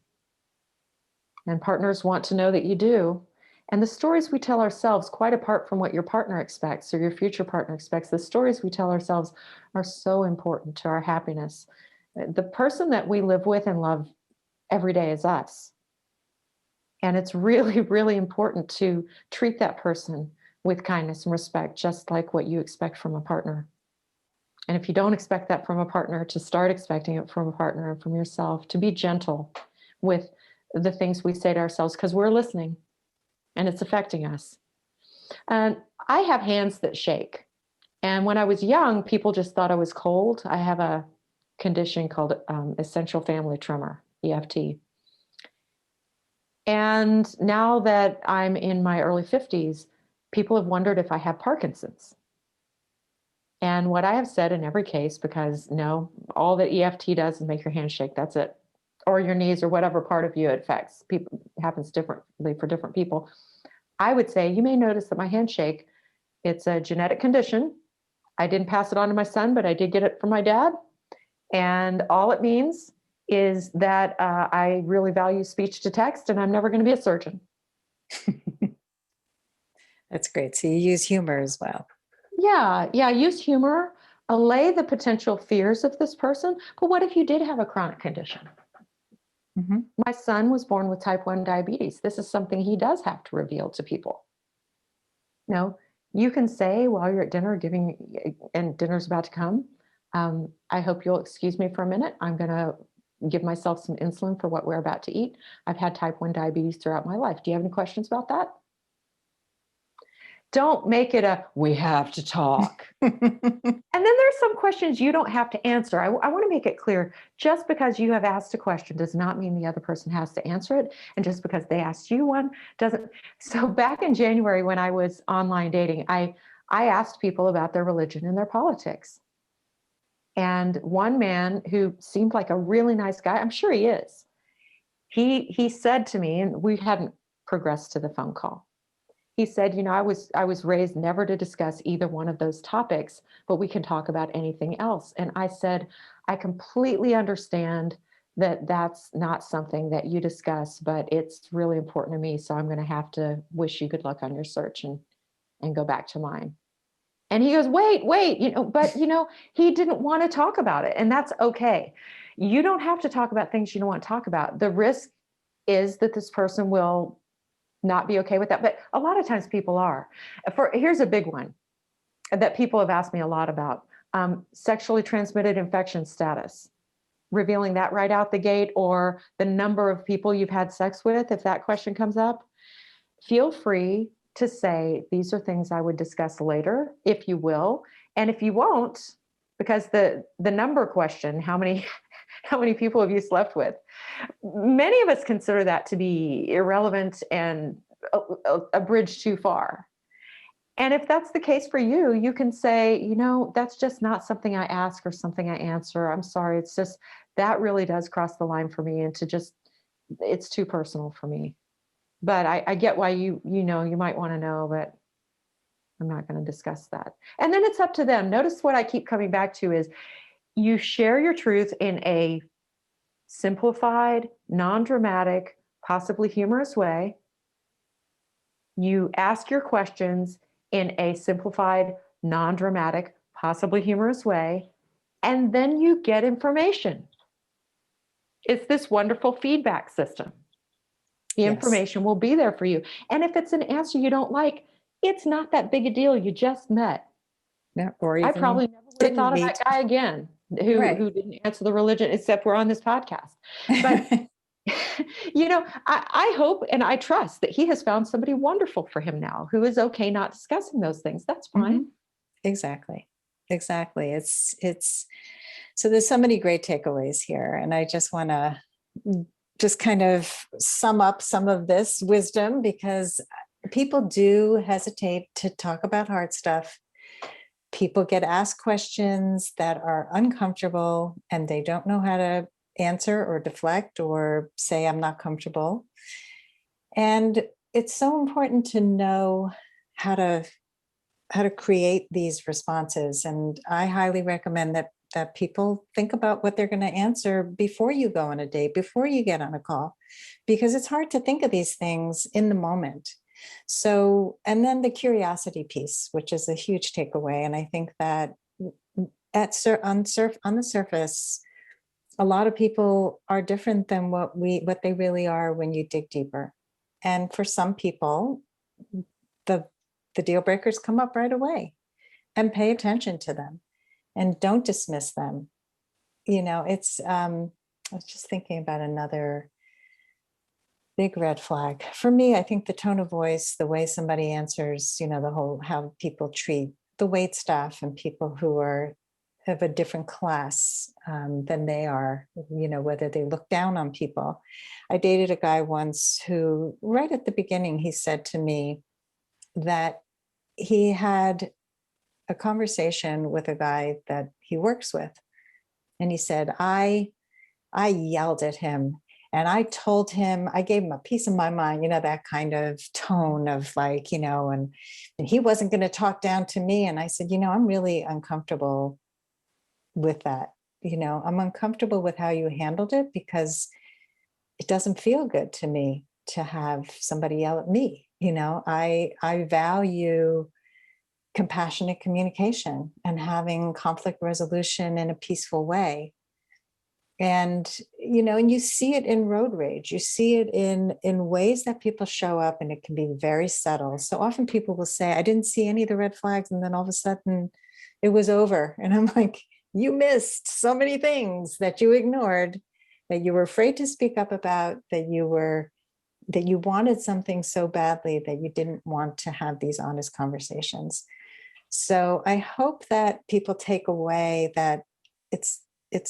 S2: And partners want to know that you do. And the stories we tell ourselves, quite apart from what your partner expects or your future partner expects, the stories we tell ourselves are so important to our happiness. The person that we live with and love every day is us. And it's really, really important to treat that person with kindness and respect, just like what you expect from a partner. And if you don't expect that from a partner, to start expecting it from a partner and from yourself, to be gentle with the things we say to ourselves, because we're listening and it's affecting us. And I have hands that shake. And when I was young, people just thought I was cold. I have a condition called essential family tremor, EFT. And now that I'm in my early 50s, people have wondered if I have Parkinson's. And what I have said in every case, because no, all that EFT does is make your hands shake, that's it. Or your knees, or whatever part of you it affects. It happens differently for different people. I would say you may notice that my hands shake. It's a genetic condition. I didn't pass it on to my son, but I did get it from my dad. And all it means is that I really value speech to text, and I'm never going to be a surgeon.
S3: That's great. So you use humor as well.
S2: Yeah. Use humor, allay the potential fears of this person. But what if you did have a chronic condition?
S3: Mm-hmm.
S2: My son was born with type 1 diabetes. This is something he does have to reveal to people. You can say while you're at dinner, and dinner's about to come, I hope you'll excuse me for a minute. I'm going to give myself some insulin for what we're about to eat. I've had type 1 diabetes throughout my life. Do you have any questions about that? Don't make it we have to talk. And then there's some questions you don't have to answer. I want to make it clear, just because you have asked a question does not mean the other person has to answer it. And just because they asked you one doesn't. So back in January, when I was online dating, I asked people about their religion and their politics. And one man who seemed like a really nice guy, I'm sure he is, he said to me, and we hadn't progressed to the phone call. He said, I was raised never to discuss either one of those topics, but we can talk about anything else. And I said, I completely understand that that's not something that you discuss, but it's really important to me. So I'm going to have to wish you good luck on your search and go back to mine. And he goes, wait, but he didn't want to talk about it. And that's okay. You don't have to talk about things you don't want to talk about. The risk is that this person will not be okay with that. But a lot of times people are. Here's a big one. that people have asked me a lot about. Sexually transmitted infection status, revealing that right out the gate, or the number of people you've had sex with. If that question comes up, feel free to say, these are things I would discuss later, if you will. And if you won't, because the number question, how many people have you slept with? Many of us consider that to be irrelevant and a bridge too far. And if that's the case for you, you can say, that's just not something I ask or something I answer. I'm sorry. It's just, that really does cross the line for me, and it's too personal for me. But I get why you might want to know, but I'm not going to discuss that. And then it's up to them. Notice what I keep coming back to is you share your truth in a simplified, non-dramatic, possibly humorous way. You ask your questions in a simplified, non-dramatic, possibly humorous way, and then you get information. It's this wonderful feedback system. The information will be there for you. And if it's an answer you don't like, it's not that big a deal. You just met.
S3: Yeah, or even
S2: I probably never would have thought of that guy again who didn't answer the religion, except we're on this podcast. But I hope and I trust that he has found somebody wonderful for him now, who is okay not discussing those things. That's fine.
S3: Mm-hmm. Exactly. It's so there's so many great takeaways here. And I just want to just kind of sum up some of this wisdom, because people do hesitate to talk about hard stuff. People get asked questions that are uncomfortable and they don't know how to answer or deflect or say, I'm not comfortable. And it's so important to know how to create these responses. And I highly recommend that people think about what they're going to answer before you go on a date, before you get on a call, because it's hard to think of these things in the moment. So, and then the curiosity piece, which is a huge takeaway. And I think that on the surface, a lot of people are different than what they really are when you dig deeper. And for some people, the deal breakers come up right away, and pay attention to them and don't dismiss them. It's, I was just thinking about another big red flag. For me, I think the tone of voice, the way somebody answers, the whole, how people treat the wait staff and people who are of a different class than they are, whether they look down on people. I dated a guy once who, right at the beginning, he said to me that he had a conversation with a guy that he works with. And he said, I yelled at him and I told him, I gave him a piece of my mind, that kind of tone of like, and he wasn't going to talk down to me. And I said, I'm really uncomfortable with that. I'm uncomfortable with how you handled it, because it doesn't feel good to me to have somebody yell at me. I value compassionate communication and having conflict resolution in a peaceful way. And, and you see it in road rage. You see it in ways that people show up, and it can be very subtle. So often people will say, I didn't see any of the red flags. And then all of a sudden it was over. And I'm like, you missed so many things that you ignored, that you were afraid to speak up about, that you wanted something so badly that you didn't want to have these honest conversations. So I hope that people take away that it's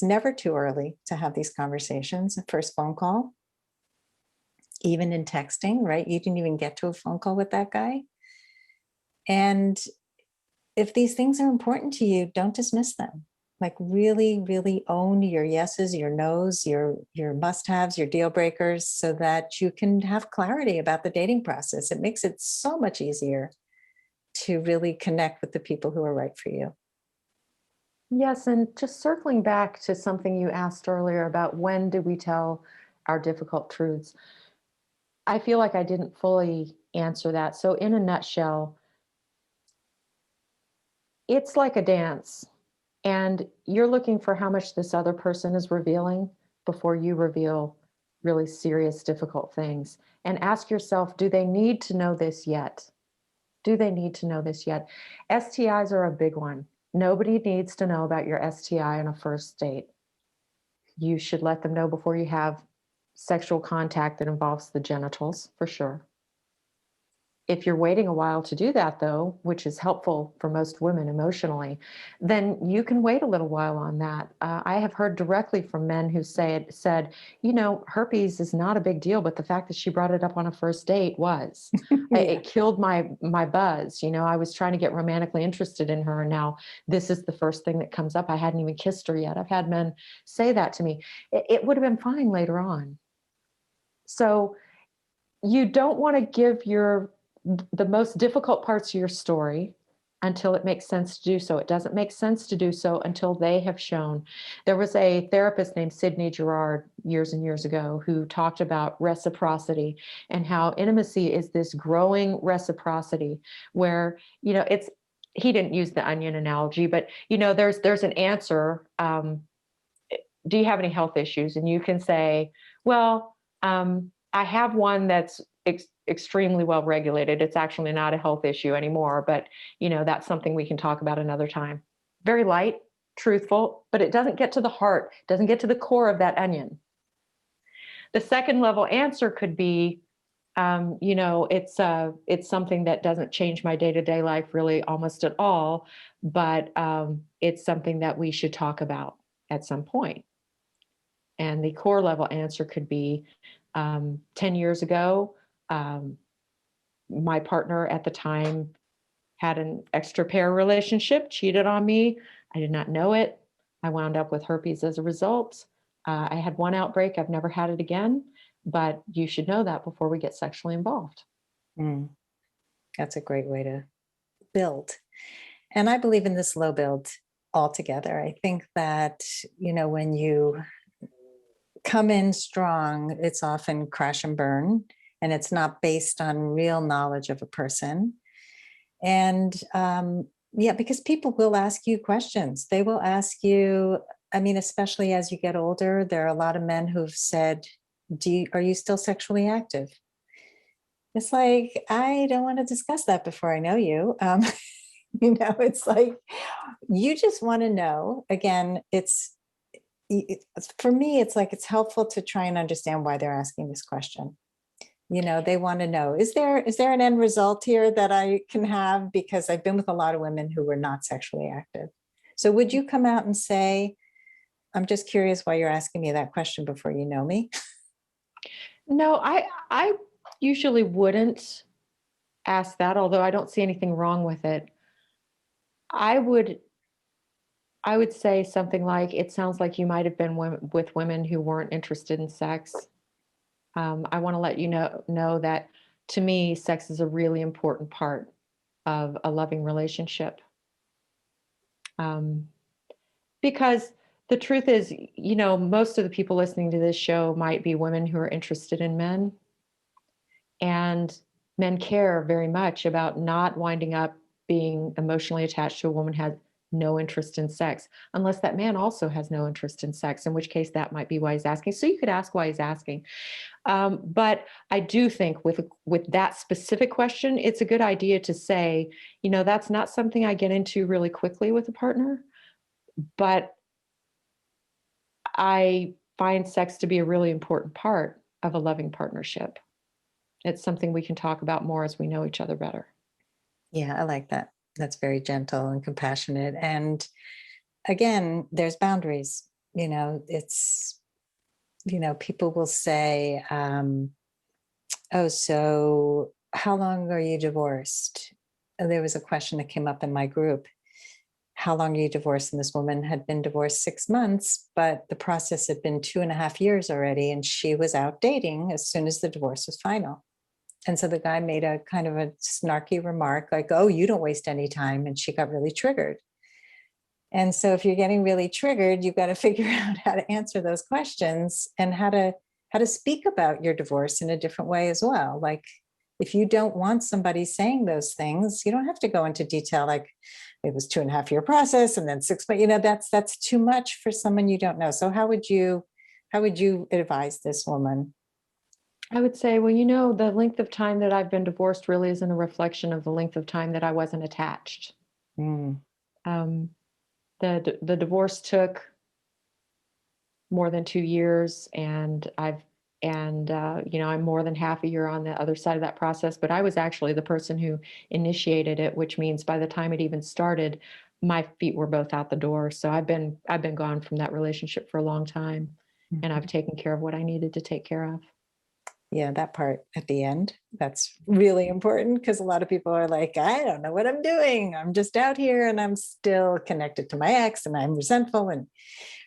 S3: never too early to have these conversations. The first phone call, even in texting, right? You didn't even get to a phone call with that guy. And if these things are important to you, don't dismiss them. Like really, really own your yeses, your nos, your must-haves, your deal breakers, so that you can have clarity about the dating process. It makes it so much easier to really connect with the people who are right for you.
S2: Yes, and just circling back to something you asked earlier about when do we tell our difficult truths, I feel like I didn't fully answer that. So in a nutshell, it's like a dance, and you're looking for how much this other person is revealing before you reveal really serious, difficult things. And ask yourself, do they need to know this yet? Do they need to know this yet? STIs are a big one. Nobody needs to know about your STI on a first date. You should let them know before you have sexual contact that involves the genitals, for sure. If you're waiting a while to do that, though, which is helpful for most women emotionally, then you can wait a little while on that. I have heard directly from men who said, herpes is not a big deal, but the fact that she brought it up on a first date was.
S3: Yeah.
S2: It killed my buzz. I was trying to get romantically interested in her, and now this is the first thing that comes up. I hadn't even kissed her yet. I've had men say that to me. It would have been fine later on. So you don't want to give the most difficult parts of your story until it makes sense to do so. It doesn't make sense to do so until they have shown. There was a therapist named Sydney Gerard years and years ago who talked about reciprocity and how intimacy is this growing reciprocity where, he didn't use the onion analogy, but, there's an answer. Do you have any health issues? And you can say, well, I have one that's extremely well regulated. It's actually not a health issue anymore, but that's something we can talk about another time. Very light, truthful, but it doesn't get to the heart, doesn't get to the core of that onion. The second level answer could be, it's something that doesn't change my day-to-day life really almost at all, but it's something that we should talk about at some point. And the core level answer could be 10 years ago, my partner at the time had an extra pair relationship, cheated on me. I did not know it. I wound up with herpes as a result. I had one outbreak. I've never had it again, but you should know that before we get sexually involved.
S3: That's a great way to build. And I believe in this low build altogether. I think that, when you come in strong, it's often crash and burn, and it's not based on real knowledge of a person. And because people will ask you questions. They will ask you, especially as you get older, there are a lot of men who've said, are you still sexually active? It's like, I don't want to discuss that before I know you. It's like, you just want to know. Again, for me, it's like, it's helpful to try and understand why they're asking this question. They want to know, is there an end result here that I can have? Because I've been with a lot of women who were not sexually active. So would you come out and say, I'm just curious why you're asking me that question before you know me?
S2: No, I usually wouldn't ask that, although I don't see anything wrong with it. I would say something like, it sounds like you might have been with women who weren't interested in sex. I want to let you know that, to me, sex is a really important part of a loving relationship. Because the truth is, most of the people listening to this show might be women who are interested in men. And men care very much about not winding up being emotionally attached to a woman who has no interest in sex, unless that man also has no interest in sex, in which case that might be why he's asking. So you could ask why he's asking. But I do think with that specific question, it's a good idea to say, that's not something I get into really quickly with a partner, but I find sex to be a really important part of a loving partnership. It's something we can talk about more as we know each other better.
S3: Yeah, I like that. That's very gentle and compassionate. And again, there's boundaries. It's, people will say, oh, so how long are you divorced? And there was a question that came up in my group. How long are you divorced? And this woman had been divorced 6 months, but the process had been 2.5 years already. And she was out dating as soon as the divorce was final. And so the guy made a kind of a snarky remark like, oh, you don't waste any time. And she got really triggered. And so if you're getting really triggered, you've got to figure out how to answer those questions and how to speak about your divorce in a different way as well. Like, if you don't want somebody saying those things, you don't have to go into detail like it was 2.5 year process and then 6, but that's too much for someone you don't know. So how would you advise this woman?
S2: I would say, well, the length of time that I've been divorced really isn't a reflection of the length of time that I wasn't attached.
S3: Mm.
S2: Um, the divorce took more than 2 years, and I'm more than half a year on the other side of that process. But I was actually the person who initiated it, which means by the time it even started, my feet were both out the door. So I've been gone from that relationship for a long time, and I've taken care of what I needed to take care of.
S3: Yeah, that part at the end, that's really important because a lot of people are like, I don't know what I'm doing. I'm just out here and I'm still connected to my ex and I'm resentful. And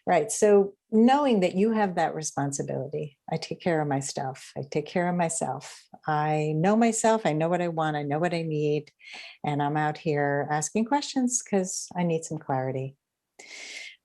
S3: right. So knowing that you have that responsibility, I take care of my stuff. I take care of myself. I know myself. I know what I want. I know what I need. And I'm out here asking questions because I need some clarity.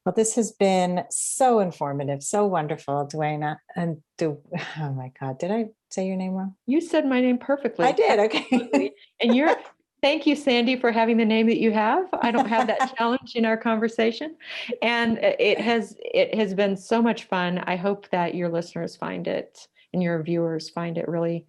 S3: Well, this has been so informative, so wonderful, Duana. Oh my God, did I say your name wrong?
S2: You said my name perfectly.
S3: I did. Okay.
S2: And thank you, Sandy, for having the name that you have. I don't have that challenge in our conversation. And it has been so much fun. I hope that your listeners find it and your viewers find it really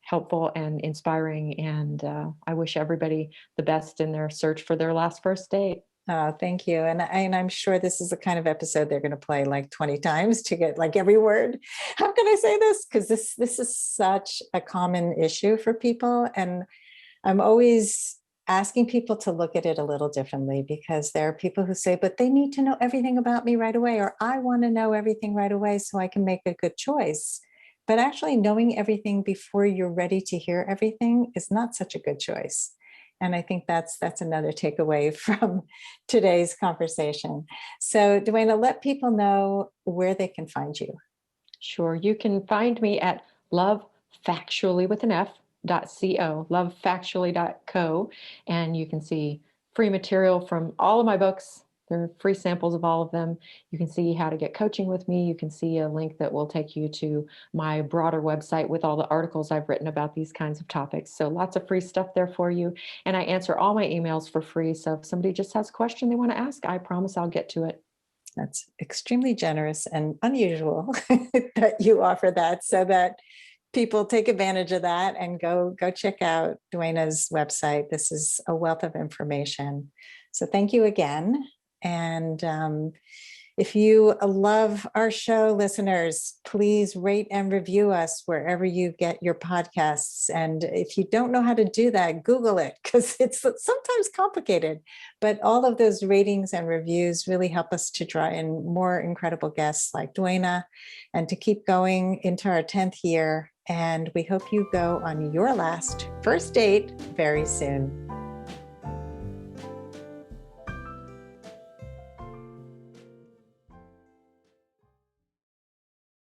S2: helpful and inspiring. And I wish everybody the best in their search for their last first date.
S3: Oh, thank you. And I'm sure this is the kind of episode they're going to play like 20 times to get like every word. How can I say this? Because this is such a common issue for people. And I'm always asking people to look at it a little differently because there are people who say, but they need to know everything about me right away, or I want to know everything right away so I can make a good choice. But actually knowing everything before you're ready to hear everything is not such a good choice. And I think that's another takeaway from today's conversation. So Duana, let people know where they can find you.
S2: Sure. You can find me at Love Factually with an F.co, lovefactually.co, and you can see free material from all of my books. There are free samples of all of them. You can see how to get coaching with me. You can see a link that will take you to my broader website with all the articles I've written about these kinds of topics. So lots of free stuff there for you. And I answer all my emails for free. So if somebody just has a question they want to ask, I promise I'll get to it.
S3: That's extremely generous and unusual that you offer that, so that people take advantage of that and go check out Duana's website. This is a wealth of information. So thank you again. And if you love our show, listeners, please rate and review us wherever you get your podcasts. And if you don't know how to do that, Google it, because it's sometimes complicated. But all of those ratings and reviews really help us to draw in more incredible guests like Duana and to keep going into our 10th year. And we hope you go on your last first date very soon.